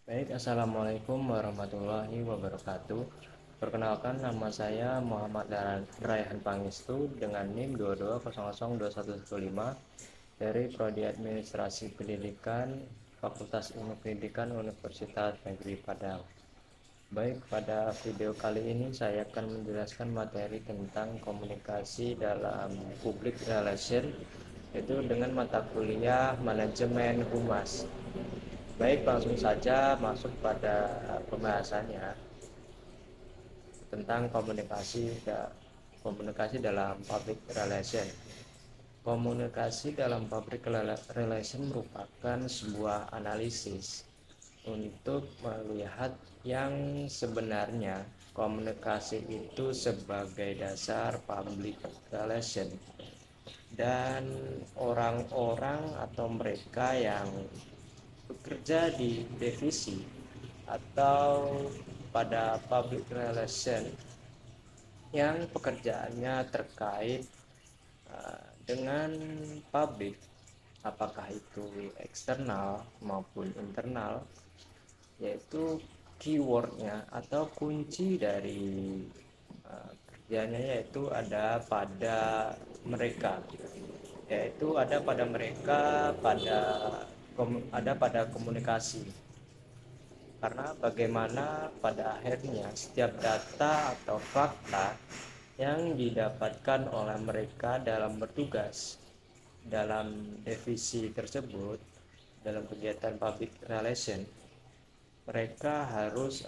Baik, Assalamualaikum warahmatullahi wabarakatuh. Perkenalkan, nama saya Muhammad Raihan Pangestu dengan NIM 22002115 dari Prodi Administrasi Pendidikan Fakultas Ilmu Pendidikan Universitas Negeri Padang. Baik, pada video kali ini saya akan menjelaskan materi tentang komunikasi dalam public relation, yaitu dengan mata kuliah manajemen humas. Baik, langsung saja masuk pada pembahasannya tentang komunikasi dalam public relation. Komunikasi dalam public relation merupakan sebuah analisis untuk melihat yang sebenarnya komunikasi itu sebagai dasar public relation, dan orang-orang atau mereka yang bekerja di divisi atau pada public relation yang pekerjaannya terkait dengan publik, apakah itu eksternal maupun internal, yaitu keywordnya atau kunci dari kerjanya yaitu ada pada mereka, ada pada komunikasi. Karena bagaimana pada akhirnya setiap data atau fakta yang didapatkan oleh mereka dalam bertugas dalam divisi tersebut, dalam kegiatan public relation, mereka harus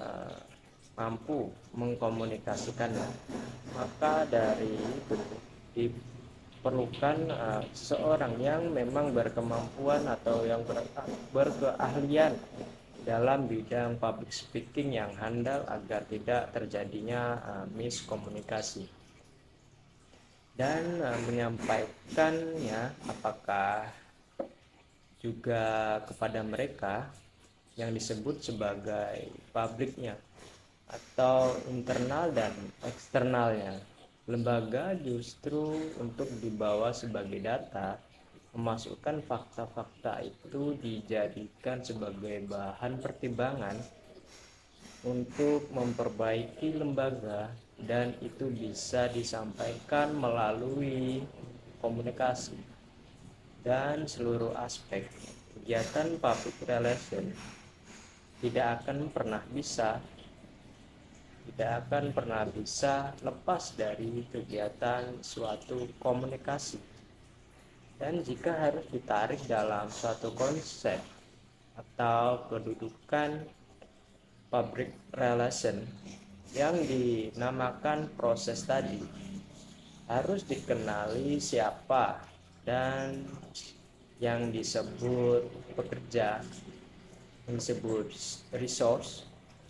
mampu mengkomunikasikannya. Maka dari itu diperlukan seseorang yang memang berkemampuan atau yang berkeahlian dalam bidang public speaking yang handal agar tidak terjadinya miskomunikasi, dan menyampaikannya apakah juga kepada mereka yang disebut sebagai publiknya atau internal dan eksternalnya. Lembaga justru untuk dibawa sebagai data, memasukkan fakta-fakta itu dijadikan sebagai bahan pertimbangan untuk memperbaiki lembaga, dan itu bisa disampaikan melalui komunikasi dan seluruh aspek kegiatan public relation. Tidak akan pernah bisa lepas dari kegiatan suatu komunikasi, dan jika harus ditarik dalam suatu konsep atau kedudukan public relation yang dinamakan proses tadi, harus dikenali siapa dan yang disebut pekerja, yang disebut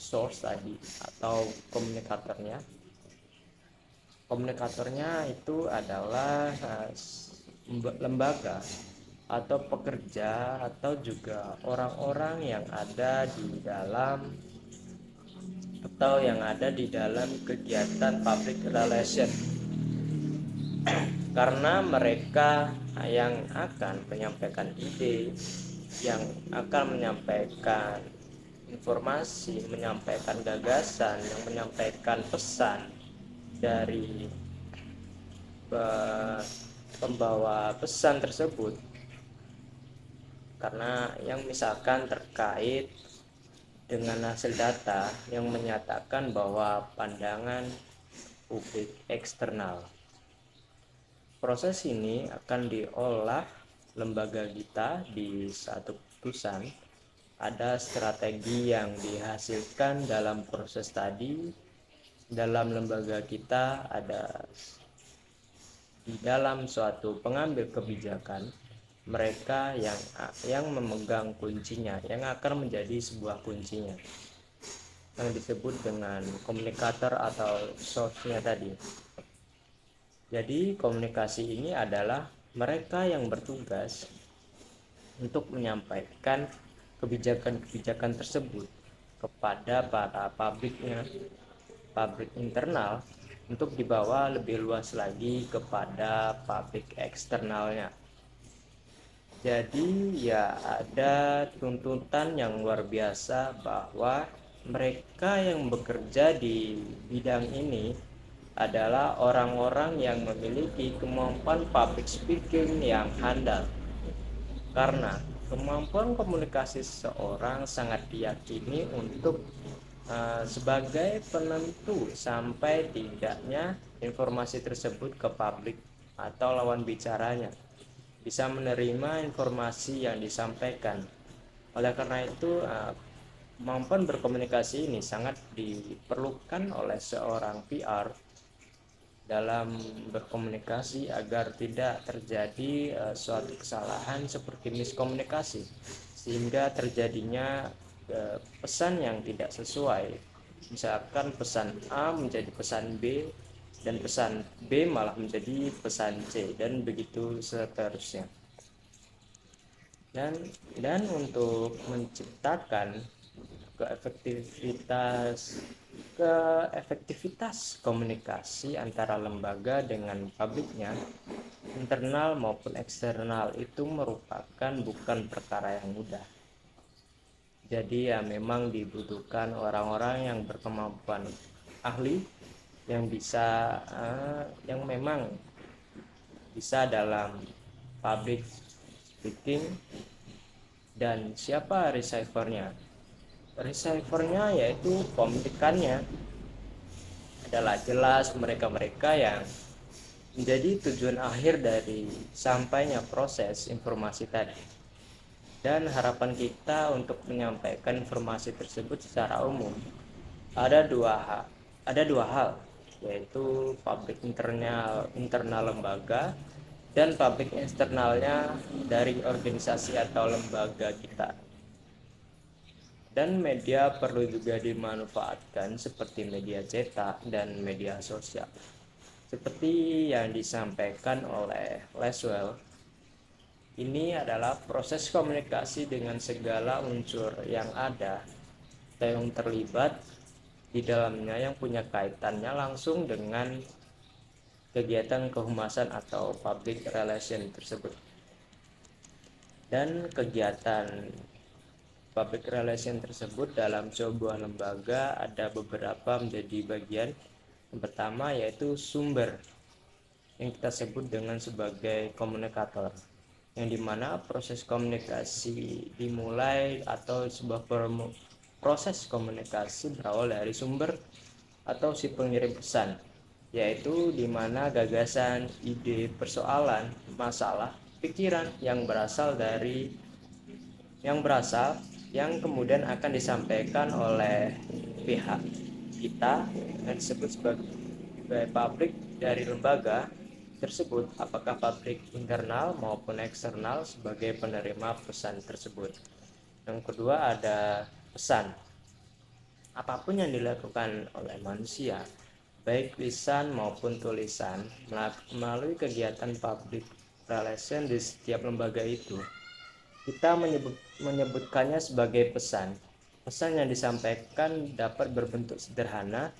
source tadi, atau komunikatornya itu adalah lembaga atau pekerja atau juga orang-orang yang ada di dalam kegiatan public relation, karena mereka yang akan menyampaikan ide, yang akan menyampaikan informasi, menyampaikan gagasan, yang menyampaikan pesan dari pembawa pesan tersebut. Karena yang misalkan terkait dengan hasil data yang menyatakan bahwa pandangan publik eksternal. Proses ini akan diolah lembaga kita di satu keputusan. Ada strategi yang dihasilkan dalam proses tadi. Dalam lembaga kita ada di dalam suatu pengambil kebijakan, mereka yang memegang kuncinya, yang akan menjadi sebuah kuncinya, yang disebut dengan komunikator atau source-nya tadi. Jadi komunikasi ini adalah mereka yang bertugas untuk menyampaikan kebijakan-kebijakan tersebut kepada para publiknya, publik internal, untuk dibawa lebih luas lagi kepada publik eksternalnya. Jadi ya ada tuntutan yang luar biasa bahwa mereka yang bekerja di bidang ini adalah orang-orang yang memiliki kemampuan public speaking yang handal. Karena kemampuan komunikasi seseorang sangat diyakini untuk sebagai penentu sampai tidaknya informasi tersebut ke publik atau lawan bicaranya bisa menerima informasi yang disampaikan. Oleh karena itu, kemampuan berkomunikasi ini sangat diperlukan oleh seorang PR dalam berkomunikasi agar tidak terjadi suatu kesalahan seperti miskomunikasi sehingga terjadinya pesan yang tidak sesuai, misalkan pesan A menjadi pesan B dan pesan B malah menjadi pesan C dan begitu seterusnya. Dan untuk menciptakan keefektivitas keefektivitas komunikasi antara lembaga dengan publiknya, internal maupun eksternal, itu merupakan bukan perkara yang mudah. Jadi ya memang dibutuhkan orang-orang yang berkemampuan ahli yang bisa yang memang bisa dalam public speaking. Dan siapa receivernya? Receivernya yaitu pemilikannya adalah jelas mereka-mereka yang menjadi tujuan akhir dari sampainya proses informasi tadi. Dan harapan kita untuk menyampaikan informasi tersebut secara umum ada dua hal, yaitu publik internal lembaga dan publik eksternalnya dari organisasi atau lembaga kita. Dan media perlu juga dimanfaatkan seperti media cetak dan media sosial. Seperti yang disampaikan oleh Laswell, ini adalah proses komunikasi dengan segala unsur yang ada atau yang terlibat di dalamnya yang punya kaitannya langsung dengan kegiatan kehumasan atau public relation tersebut. Dan kegiatan public relation tersebut dalam sebuah lembaga ada beberapa menjadi bagian. Yang pertama yaitu sumber, yang kita sebut dengan sebagai komunikator, yang dimana proses komunikasi dimulai atau sebuah proses komunikasi berawal dari sumber atau si pengirim pesan, yaitu dimana gagasan, ide, persoalan, masalah, pikiran yang berasal yang kemudian akan disampaikan oleh pihak kita yang disebut sebagai publik dari lembaga tersebut, apakah publik internal maupun eksternal sebagai penerima pesan tersebut. Yang kedua ada pesan. Apapun yang dilakukan oleh manusia, baik lisan maupun tulisan, melalui kegiatan public relation di setiap lembaga itu, kita menyebutkannya sebagai pesan. Pesan yang disampaikan dapat berbentuk sederhana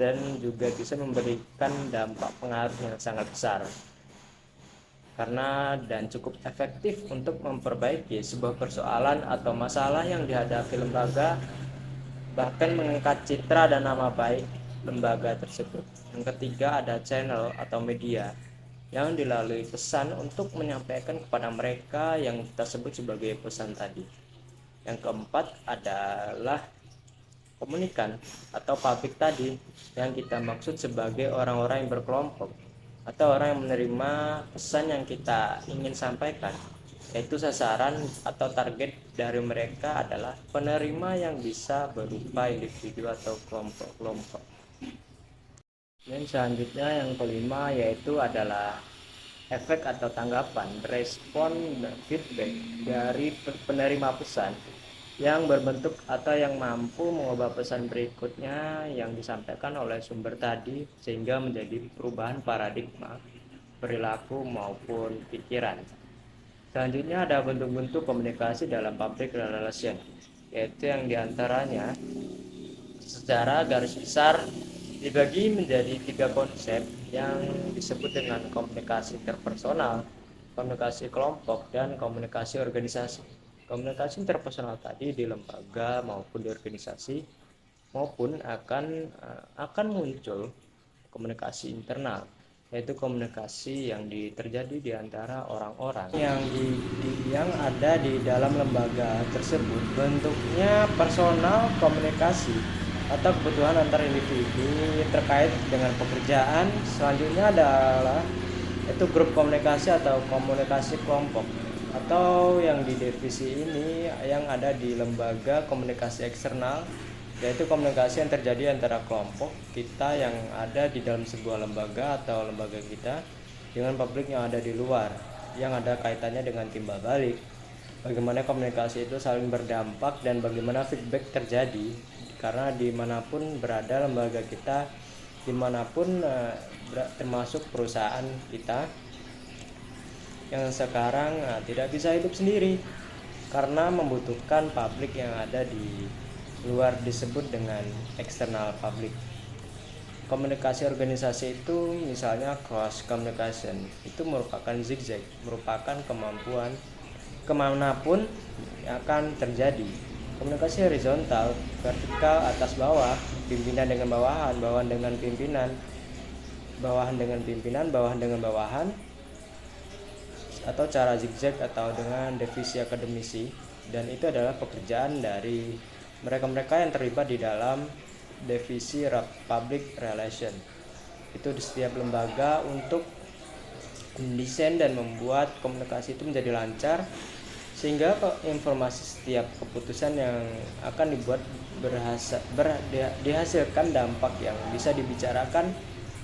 dan juga bisa memberikan dampak pengaruh yang sangat besar karena dan cukup efektif untuk memperbaiki sebuah persoalan atau masalah yang dihadapi lembaga, bahkan mengangkat citra dan nama baik lembaga tersebut. Yang ketiga ada channel atau media yang dilalui pesan untuk menyampaikan kepada mereka yang kita sebut sebagai pesan tadi. Yang keempat adalah komunikan atau publik tadi, yang kita maksud sebagai orang-orang yang berkelompok atau orang yang menerima pesan yang kita ingin sampaikan, yaitu sasaran atau target dari mereka adalah penerima yang bisa berupa individu atau kelompok-kelompok. Dan selanjutnya yang kelima yaitu adalah efek atau tanggapan, respon dan feedback dari penerima pesan yang berbentuk atau yang mampu mengubah pesan berikutnya yang disampaikan oleh sumber tadi sehingga menjadi perubahan paradigma, perilaku maupun pikiran. Selanjutnya ada bentuk-bentuk komunikasi dalam public relation, yaitu yang diantaranya secara garis besar dibagi menjadi 3 konsep yang disebut dengan komunikasi interpersonal, komunikasi kelompok, dan komunikasi organisasi. Komunikasi interpersonal tadi di lembaga maupun di organisasi maupun akan muncul komunikasi internal, yaitu komunikasi yang terjadi di antara orang-orang yang ada di dalam lembaga tersebut. Bentuknya personal komunikasi atau kebutuhan antar individu terkait dengan pekerjaan. Selanjutnya adalah itu grup komunikasi atau komunikasi kelompok, atau yang di divisi ini yang ada di lembaga komunikasi eksternal, yaitu komunikasi yang terjadi antara kelompok kita yang ada di dalam sebuah lembaga atau lembaga kita dengan publik yang ada di luar, yang ada kaitannya dengan timbal balik. Bagaimana komunikasi itu saling berdampak dan bagaimana feedback terjadi, karena dimanapun berada lembaga kita, dimanapun termasuk perusahaan kita yang sekarang tidak bisa hidup sendiri karena membutuhkan publik yang ada di luar, disebut dengan external public. Komunikasi organisasi itu misalnya cross communication, itu merupakan zigzag, merupakan kemampuan kemanapun akan terjadi. Komunikasi horizontal, vertikal, atas bawah, pimpinan dengan bawahan, bawahan dengan pimpinan, bawahan dengan pimpinan, bawahan dengan bawahan, atau cara zigzag atau dengan divisi akademisi. Dan itu adalah pekerjaan dari mereka-mereka yang terlibat di dalam divisi public relation. Itu di setiap lembaga untuk mendesain dan membuat komunikasi itu menjadi lancar, sehingga informasi setiap keputusan yang akan dibuat dihasilkan dampak yang bisa dibicarakan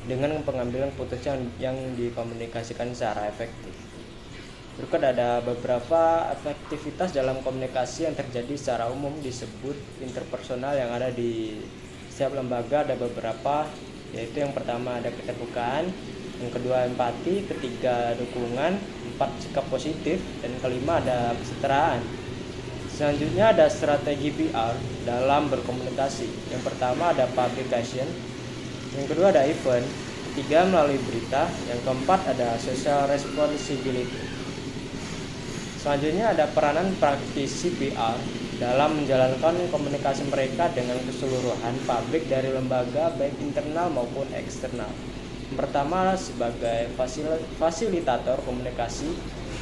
dengan pengambilan keputusan yang dikomunikasikan secara efektif. Berikut ada beberapa efektivitas dalam komunikasi yang terjadi secara umum disebut interpersonal yang ada di setiap lembaga. Ada beberapa, yaitu yang pertama ada keterbukaan, yang kedua empati, ketiga dukungan, empat sikap positif, dan kelima ada kesetaraan. Selanjutnya ada strategi PR dalam berkomunikasi. Yang pertama ada publication, yang kedua ada event, ketiga melalui berita, yang keempat ada social responsibility. Selanjutnya ada peranan praktisi PR dalam menjalankan komunikasi mereka dengan keseluruhan publik dari lembaga baik internal maupun eksternal. Yang pertama sebagai fasilitator komunikasi,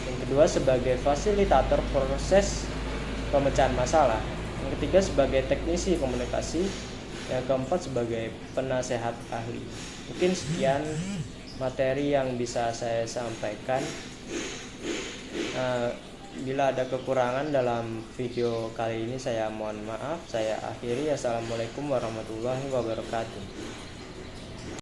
yang kedua sebagai fasilitator proses pemecahan masalah, yang ketiga sebagai teknisi komunikasi, yang keempat sebagai penasehat ahli. Mungkin sekian materi yang bisa saya sampaikan. Bila ada kekurangan dalam video kali ini saya mohon maaf. Saya akhiri. Assalamualaikum warahmatullahi wabarakatuh.